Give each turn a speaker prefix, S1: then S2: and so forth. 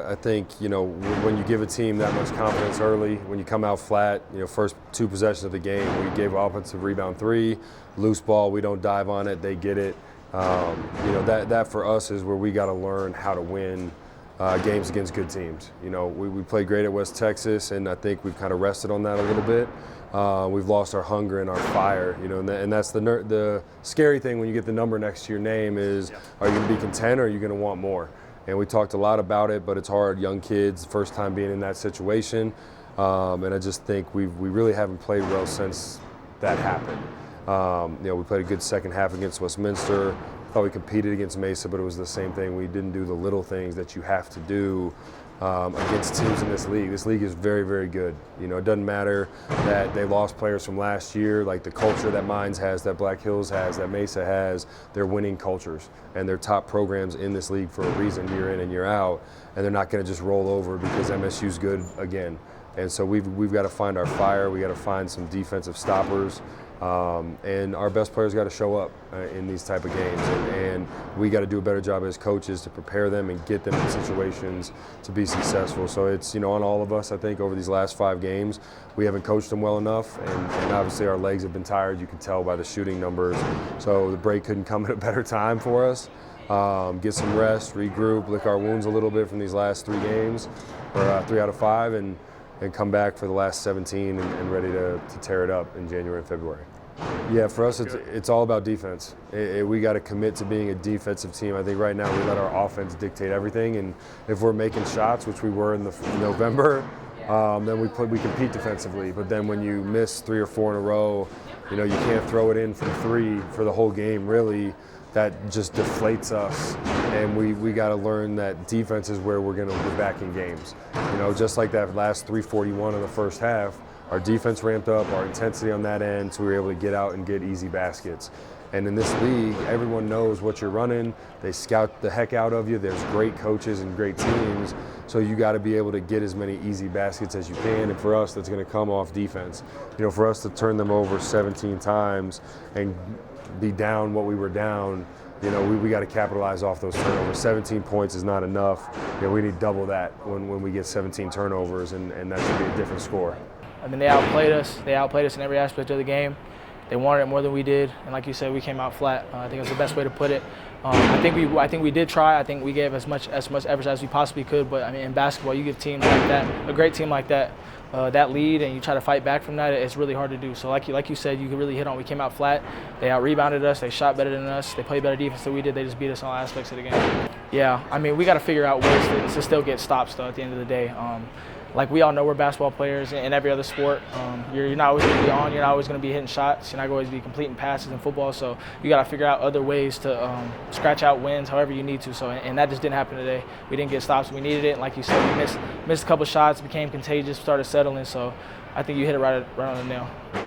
S1: I think, when you give a team that much confidence early, when you come out flat, first 2 possessions of the game, we gave offensive rebound 3, loose ball, we don't dive on it, they get it. That for us is where we got to learn how to win games against good teams. We played great at West Texas, and I think we've kind of rested on that a little bit. We've lost our hunger and our fire, and that's the scary thing when you get the number next to your name is, are you going to be content or are you going to want more? And we talked a lot about it, but it's hard. Young kids, first time being in that situation, and I just think we really haven't played well since that happened. We played a good second half against Westminster. Thought we competed against Mesa, but it was the same thing. We didn't do the little things that you have to do against teams in this league. This league is very, very good. It doesn't matter that they lost players from last year, like the culture that Mines has, that Black Hills has, that Mesa has. They're winning cultures, and they're top programs in this league for a reason, year in and year out, and they're not going to just roll over because MSU's good again. And so we've got to find our fire. We got to find some defensive stoppers. And our best players got to show up in these type of games, and we got to do a better job as coaches to prepare them and get them in situations to be successful. So it's on all of us. I think over these last 5 games, we haven't coached them well enough, and obviously our legs have been tired. You can tell by the shooting numbers. So the break couldn't come at a better time for us. Get some rest, regroup, lick our wounds a little bit from these last 3 games, or 3 out of 5, and come back for the last 17 and ready to tear it up in January and February. Yeah, for us, it's all about defense. We got to commit to being a defensive team. I think right now we let our offense dictate everything, and if we're making shots, which we were in November, then we compete defensively. But then when you miss 3 or 4 in a row, you can't throw it in from 3 for the whole game, really. That just deflates us, and we got to learn that defense is where we're going to get back in games. Just like that last 341 in the first half, our defense ramped up, our intensity on that end, so we were able to get out and get easy baskets. And in this league, everyone knows what you're running. They scout the heck out of you. There's great coaches and great teams, so you got to be able to get as many easy baskets as you can. And for us, that's going to come off defense. For us to turn them over 17 times and be down what we were down, we got to capitalize off those turnovers. 17 points is not enough. We need double that when we get 17 turnovers, and that should be a different score.
S2: I mean, they outplayed us. They outplayed us in every aspect of the game. They wanted it more than we did, and like you said, we came out flat. I think that's the best way to put it. I think we did try. I think we gave as much effort as we possibly could. But I mean, in basketball, you give teams like that, a great team like that, that lead, and you try to fight back from that. It's really hard to do. So like you said, you could really hit on. We came out flat. They out-rebounded us. They shot better than us. They played better defense than we did. They just beat us on all aspects of the game. Yeah, I mean, we got to figure out ways to still get stops though. At the end of the day. Like we all know, we're basketball players in every other sport. You're not always going to be on. You're not always going to be hitting shots. You're not always going to be completing passes in football. So you got to figure out other ways to scratch out wins, however you need to. So and that just didn't happen today. We didn't get stops. We needed it. And like you said, we missed a couple shots, became contagious, started settling. So I think you hit it right on the nail.